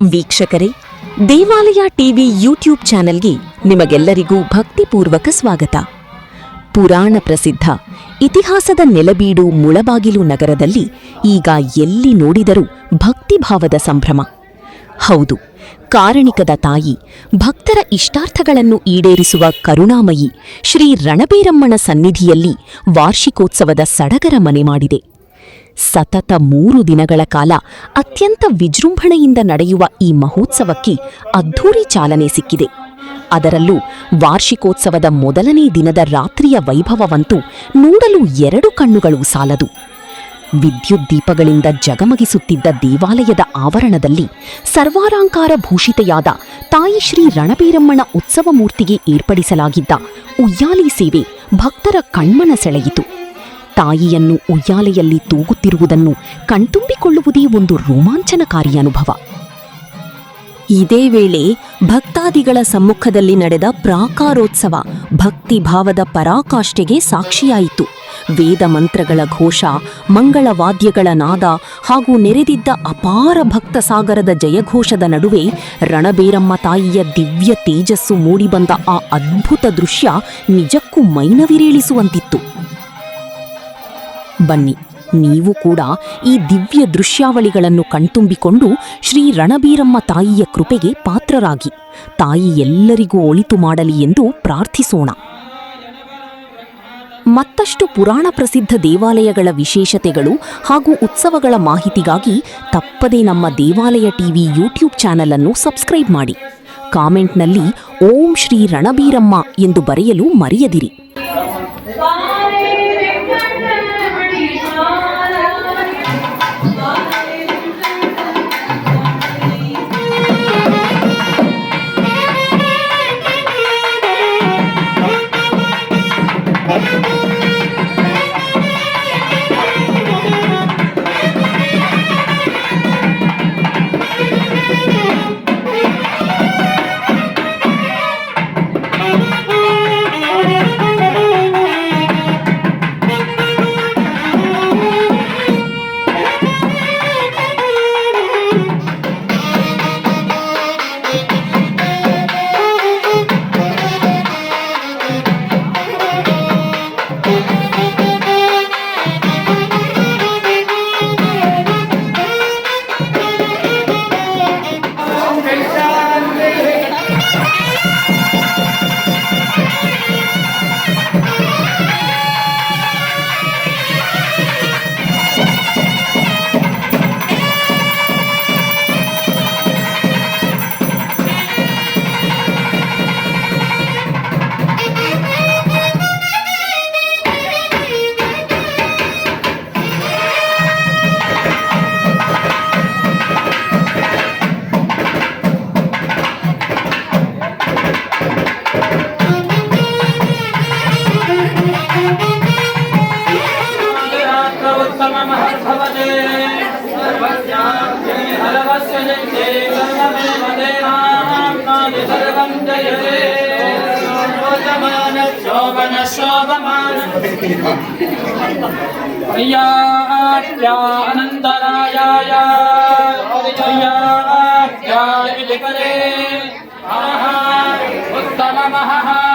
ವೀಕ್ಷಕರೇ, ದೇವಾಲಯ TV YouTube ಚಾನೆಲ್ಗೆ ನಿಮಗೆಲ್ಲರಿಗೂ ಭಕ್ತಿಪೂರ್ವಕ ಸ್ವಾಗತ. ಪುರಾಣ ಪ್ರಸಿದ್ಧ ಇತಿಹಾಸದ ನೆಲಬೀಡು ಮುಳಬಾಗಿಲು ನಗರದಲ್ಲಿ ಈಗ ಎಲ್ಲಿ ನೋಡಿದರೂ ಭಕ್ತಿಭಾವದ ಸಂಭ್ರಮ. ಹೌದು, ಕಾರಣಿಕದ ತಾಯಿ, ಭಕ್ತರ ಇಷ್ಟಾರ್ಥಗಳನ್ನು ಈಡೇರಿಸುವ ಕರುಣಾಮಯಿ ಶ್ರೀ ರಣಬೇರಮ್ಮನ ಸನ್ನಿಧಿಯಲ್ಲಿ ವಾರ್ಷಿಕೋತ್ಸವದ ಸಡಗರ ಮನೆ ಮಾಡಿದೆ. ಸತತ 3 ದಿನಗಳ ಕಾಲ ಅತ್ಯಂತ ವಿಜೃಂಭಣೆಯಿಂದ ನಡೆಯುವ ಈ ಮಹೋತ್ಸವಕ್ಕೆ ಅದ್ಧೂರಿ ಚಾಲನೆ ಸಿಕ್ಕಿದೆ. ಅದರಲ್ಲೂ ವಾರ್ಷಿಕೋತ್ಸವದ ಮೊದಲನೇ ದಿನದ ರಾತ್ರಿಯ ವೈಭವವಂತೂ ನೋಡಲು 2 ಕಣ್ಣುಗಳು ಸಾಲದು. ವಿದ್ಯುತ್ ದೀಪಗಳಿಂದ ಜಗಮಗಿಸುತ್ತಿದ್ದ ದೇವಾಲಯದ ಆವರಣದಲ್ಲಿ ಸರ್ವಾಲಂಕಾರ ಭೂಷಿತೆಯಾದ ತಾಯಿ ಶ್ರೀ ರಣಬೇರಮ್ಮನ ಉತ್ಸವ ಮೂರ್ತಿಗೆ ಏರ್ಪಡಿಸಲಾಗಿದ್ದ ಉಯ್ಯಾಲಿ ಸೇವೆ ಭಕ್ತರ ಕಣ್ಮನ ಸೆಳೆಯಿತು. ತಾಯಿಯನ್ನು ಉಯ್ಯಾಲೆಯಲ್ಲಿ ತೂಗುತ್ತಿರುವುದನ್ನು ಕಣ್ತುಂಬಿಕೊಳ್ಳುವುದೇ ಒಂದು ರೋಮಾಂಚನಕಾರಿ ಅನುಭವ. ಇದೇ ವೇಳೆ ಭಕ್ತಾದಿಗಳ ಸಮ್ಮುಖದಲ್ಲಿ ನಡೆದ ಪ್ರಾಕಾರೋತ್ಸವ ಭಕ್ತಿಭಾವದ ಪರಾಕಾಷ್ಠೆಗೆ ಸಾಕ್ಷಿಯಾಯಿತು. ವೇದ ಮಂತ್ರಗಳ ಘೋಷ, ಮಂಗಳವಾದ್ಯಗಳ ನಾದ ಹಾಗೂ ನೆರೆದಿದ್ದ ಅಪಾರ ಭಕ್ತ ಸಾಗರದ ಜಯಘೋಷದ ನಡುವೆ ರಣಬೇರಮ್ಮ ತಾಯಿಯ ದಿವ್ಯ ತೇಜಸ್ಸು ಮೂಡಿಬಂದ ಆ ಅದ್ಭುತ ದೃಶ್ಯ ನಿಜಕ್ಕೂ ಮೈನವಿರೇಳಿಸುವಂತಿತ್ತು. ಬನ್ನಿ, ನೀವು ಕೂಡ ಈ ದಿವ್ಯ ದೃಶ್ಯಾವಳಿಗಳನ್ನು ಕಣ್ತುಂಬಿಕೊಂಡು ಶ್ರೀ ರಣಬೇರಮ್ಮ ತಾಯಿಯ ಕೃಪೆಗೆ ಪಾತ್ರರಾಗಿ ತಾಯಿ ಎಲ್ಲರಿಗೂ ಒಳಿತು ಮಾಡಲಿ ಎಂದು ಪ್ರಾರ್ಥಿಸೋಣ. ಮತ್ತಷ್ಟು ಪುರಾಣ ಪ್ರಸಿದ್ಧ ದೇವಾಲಯಗಳ ವಿಶೇಷತೆಗಳು ಹಾಗೂ ಉತ್ಸವಗಳ ಮಾಹಿತಿಗಾಗಿ ತಪ್ಪದೇ ನಮ್ಮ ದೇವಾಲಯ ಟಿವಿ ಯೂಟ್ಯೂಬ್ ಚಾನೆಲ್ ಅನ್ನು ಸಬ್ಸ್ಕ್ರೈಬ್ ಮಾಡಿ. ಕಾಮೆಂಟ್ನಲ್ಲಿ ಓಂ ಶ್ರೀ ರಣಬೇರಮ್ಮ ಎಂದು ಬರೆಯಲು ಮರೆಯದಿರಿ. ಅನಂತರಾಯ ಉತ್ತಮ ಮಹಾ